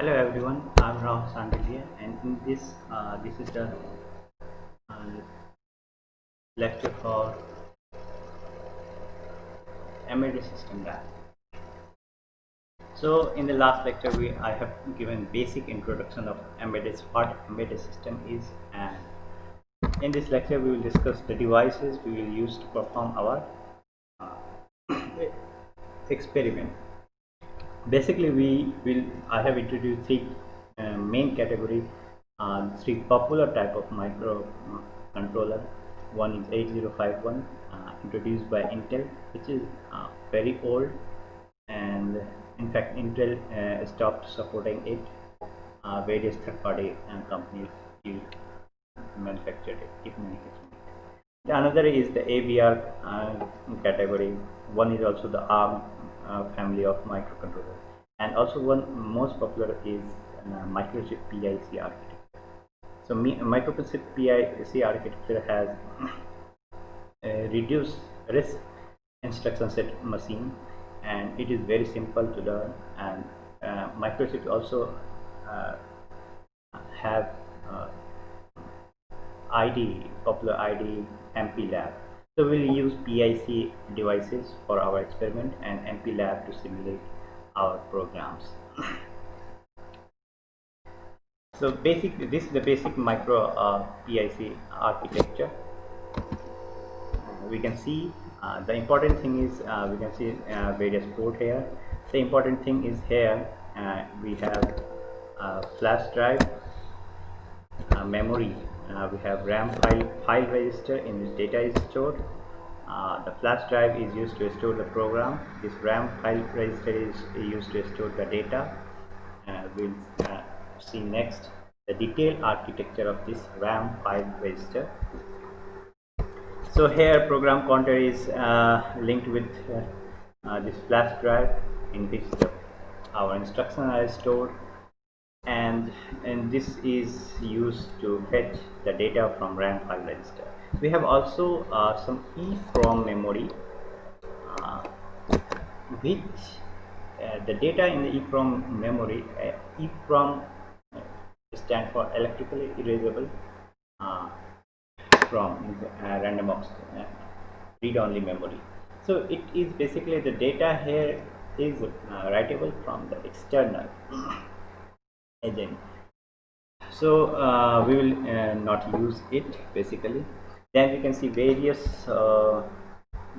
Hello everyone, I'm Rahul Shandilya, and in this is the uh, lecture for embedded system lab. So in the last lecture, I have given basic introduction of what embedded system is, and in this lecture we will discuss the devices we will use to perform our uh, experiment. Basically, I have introduced three main category, three popular type of microcontroller. One is 8051, introduced by Intel, which is very old, and in fact Intel stopped supporting it. Various third-party companies use manufactured it, keep manufacturing it. Another is the AVR category. One is also the ARM family of microcontroller, and also one most popular is Microchip PIC architecture. So Microchip PIC architecture has reduced risk instruction set machine, and it is very simple to learn, and Microchip also have IDE, popular IDE MPLAB. So we'll use PIC devices for our experiment and MPLAB to simulate our programs. So this is the basic micro PIC architecture. We can see the important thing is we can see various port here. The important thing is here we have flash drive, memory, we have RAM file register in which data is stored. The flash drive is used to store the program. This RAM file register is used to store the data. We'll see next the detailed architecture of this RAM file register. So here program counter is linked with this flash drive in which our instructions are stored, and this is used to fetch the data from RAM file register. We have also some EEPROM memory, which the data in the EEPROM memory, EEPROM stand for electrically erasable from random read-only memory. So it is basically the data here is writable from the external agent. So we will not use it basically. Then we can see various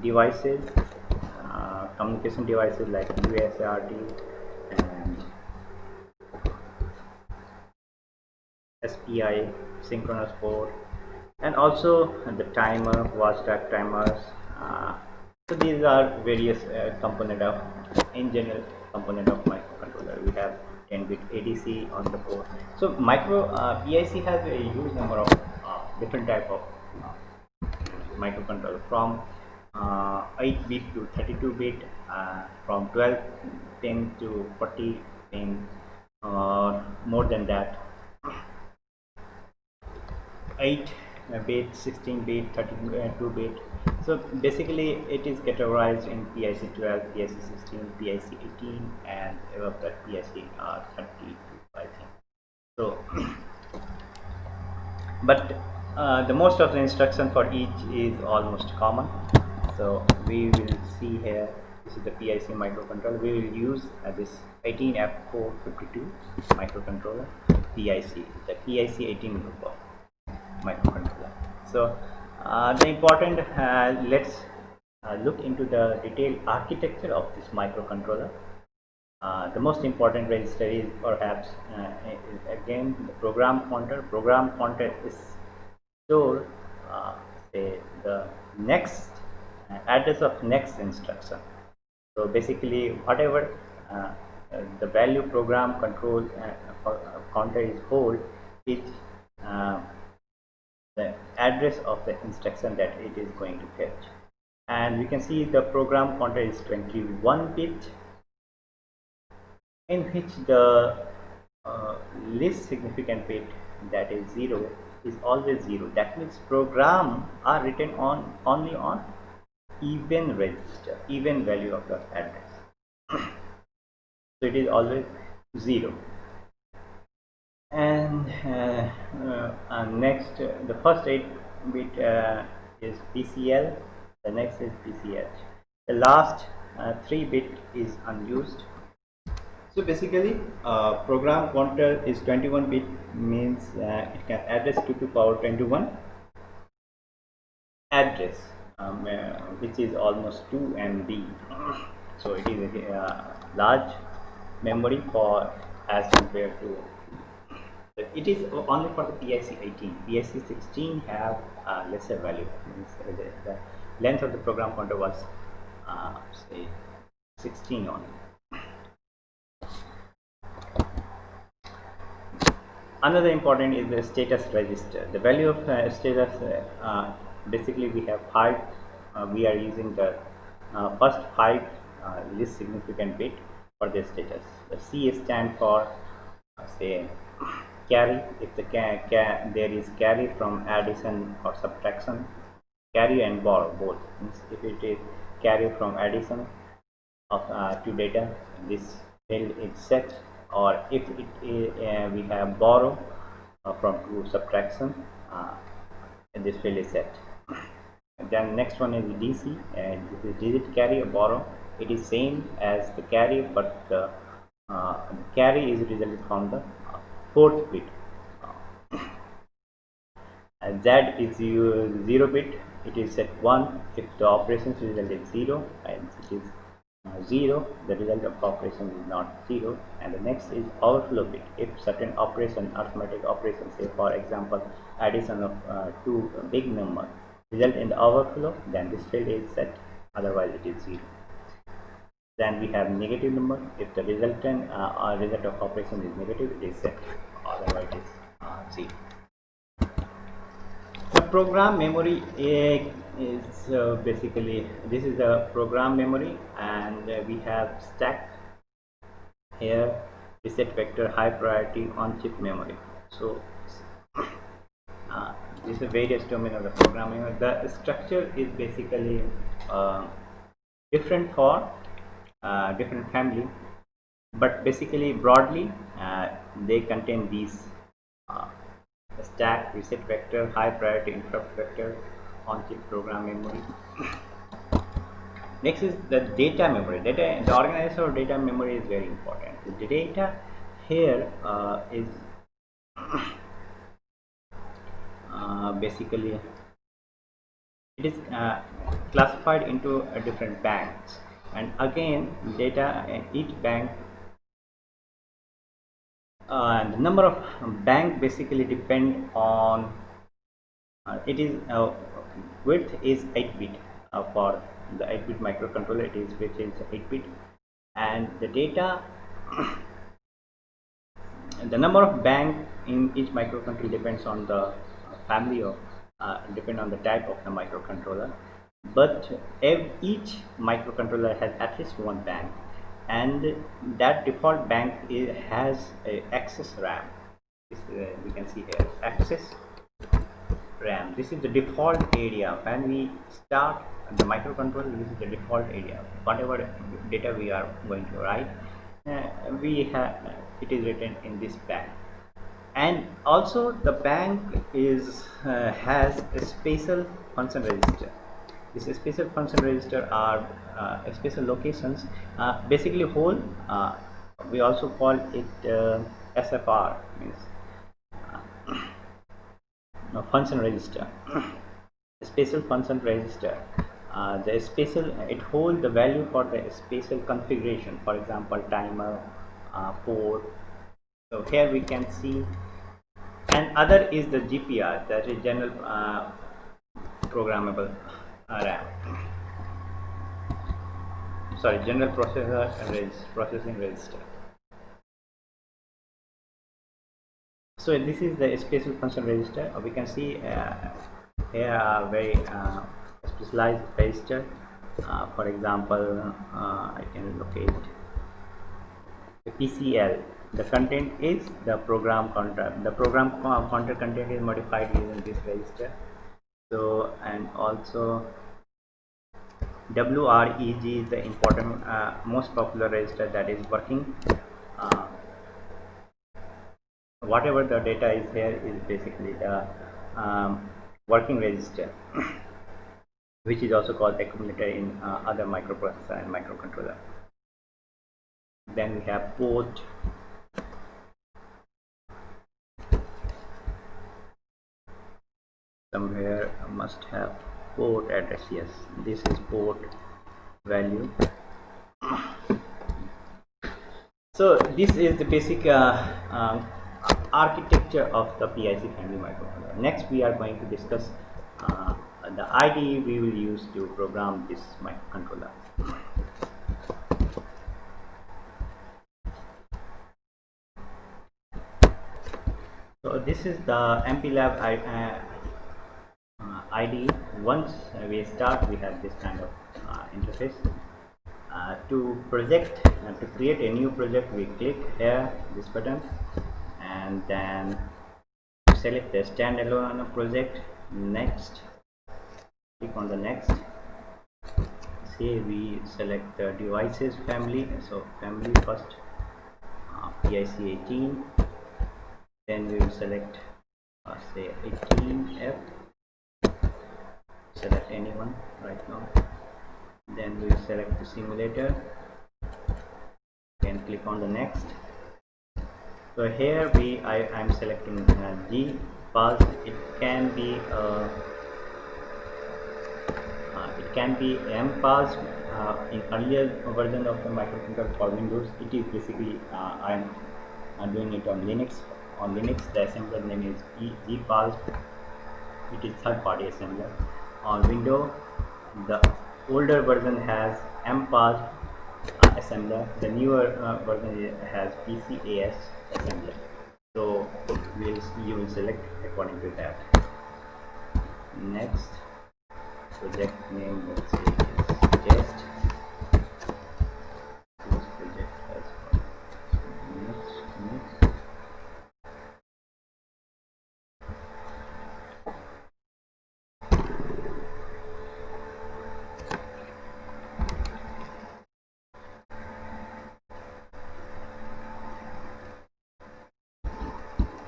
devices, communication devices like USART and SPI, synchronous port, and also the timer, watchdog timers. So these are various component of, in general, component of microcontroller. We have 10-bit ADC on the board. So PIC has a huge number of different type of microcontroller, from 8-bit to 32-bit, from 12 pin to 40 pin, or more than that, 8-bit, 16-bit, 32-bit. So basically it is categorized in PIC 12, PIC 16, PIC 18, and above that PIC 32, I think. So but the most of the instruction for each is almost common. So we will see here, this is the PIC microcontroller. We will use this 18F452 microcontroller, PIC, the PIC 18 group of microcontroller. So the important, let's look into the detailed architecture of this microcontroller. The most important register is perhaps again the program counter. Program counter is stored say the next address of next instruction. So basically whatever the value program control counter is hold, it the address of the instruction that it is going to fetch. And we can see the program counter is 21 bit, in which the least significant bit, that is 0, is always 0. That means program are written on only on even register, even value of the address. So it is always 0. Next, the first 8 bit is PCL, the next is PCH. The last 3 bit is unused. So basically, program counter is 21 bit, means it can address 2 to power 21 address, which is almost 2 MB. So it is a large memory for as compared to. It is only for the PIC 18. PIC 16 have lesser value. Means the length of the program counter was say 16 only. Another important is the status register. The value of status, basically we have 5. We are using the first 5 least significant bit for the status. The C stand for say carry. If the there is carry from addition or subtraction, carry and borrow both. Means if it is carry from addition of to data, this field is set, or if it is, we have borrow from to subtraction, this field is set. And then next one is DC, and this is digit carry or borrow. It is same as the carry, but the carry is resulted from the fourth bit. And Z is 0 bit. It is set 1 if the operations result is 0, and it is 0, the result of operation is not 0. And the next is overflow bit. If certain operation, arithmetic operation, say for example addition of two big number, result in the overflow, then this field is set, otherwise it is 0. Then we have negative number. If the resultant result of operation is negative, it is set, otherwise it is 0. The program memory is basically, this is the program memory, and we have stack here, reset vector, high priority, on chip memory. So this is a various domain of the programming. The structure is basically different for different family, but basically broadly they contain these stack, reset vector, high priority, interrupt vector, on chip program memory. Next is the data memory. The organizer of data memory is very important. The data here is basically it is classified into different banks, and again data in each bank, the number of bank basically depend on it is width is 8 bit for the 8 bit microcontroller. It is which is 8 bit, and the data the number of bank in each microcontroller depends on the family of depend on the type of the microcontroller, but each microcontroller has at least one bank, and that default bank has a access RAM. This, we can see here access RAM. This is the default area. When we start the microcontroller, this is the default area. Whatever data we are going to write, we have it is written in this bank. And also the bank is has a special function register. This special function register are special locations, basically whole. We also call it SFR, means function register. Special function register. The special, it holds the value for the special configuration. For example, timer, port. So here we can see. And other is the GPR, that is general programmable RAM. Sorry, general processing register. So this is the special function register. We can see here are very specialized register. For example, I can locate the PCL. The content is the program counter. The program counter content is modified using this register. So, and also WREG is the important most popular register that is working whatever the data is here is basically the working register, which is also called accumulator in other microprocessor and microcontroller. Then we have port. Somewhere I must have port address. Yes, this is port value. So this is the basic architecture of the PIC family microcontroller. Next we are going to discuss the IDE we will use to program this microcontroller. So this is the MPLAB IDE. Once we start, we have this kind of interface. To create a new project, we click here this button, and then select the standalone project. Next, click on the next. Say we select the devices family. So family first, PIC 18. Then we will select say 18F. Select anyone right now. Then we will select the simulator and click on the next. So here I am selecting G pulse. It can be M pulse. In earlier version of the microcontroller for Windows, it is basically I'm doing it on Linux. On Linux, the assembler name is G pulse. It is third-party assembler. On Windows, the older version has M pulse assembler. The newer version has PCAS assembler. So you will select according to that. Next, project name, let's say is test. This project has next.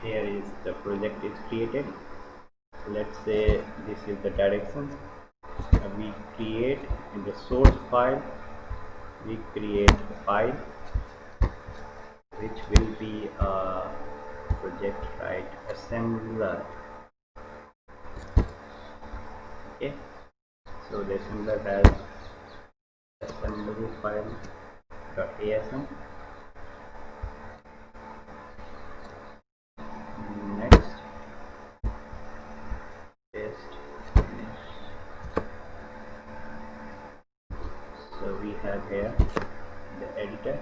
Here is the project is created. Let's say this is the direction. We create in the source file, we create a file which will be a project assembler. Okay, so the assembler has assembly file .asm. Next, paste. So we have here the editor.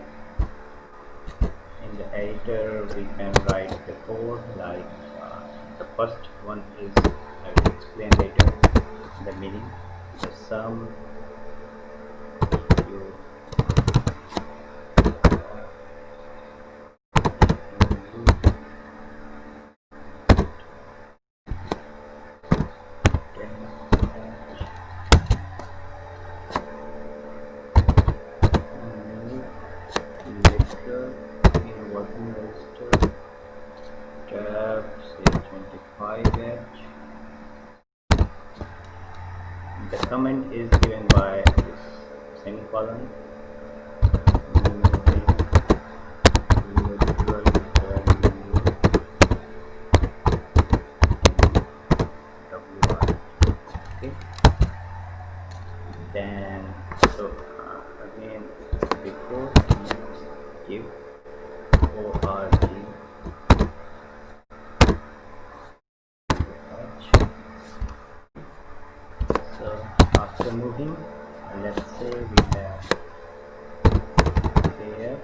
In the editor we can write the code like the first one is, I will explain later the meaning. The sum you tab say 25H. The comment is given by this semicolon. Okay. Then so again before give org. So after moving, let's say we have there.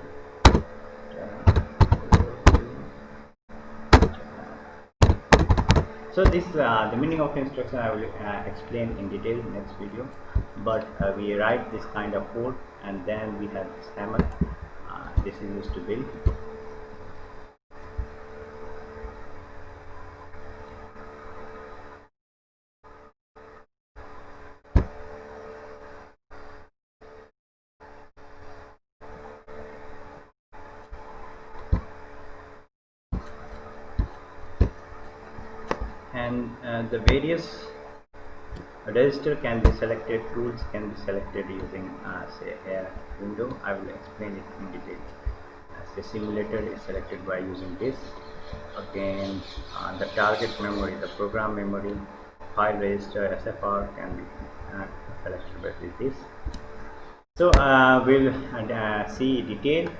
So this the meaning of instruction I will explain in detail in next video. But we write this kind of code, and then we have this hammer. This is used to build. and the various register can be selected, tools can be selected using say a window. I will explain it in detail. Say simulator is selected by using this. Again, the target memory, the program memory, file register, SFR can be selected by this. So we'll see detail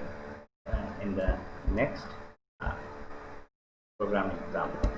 in the next programming example.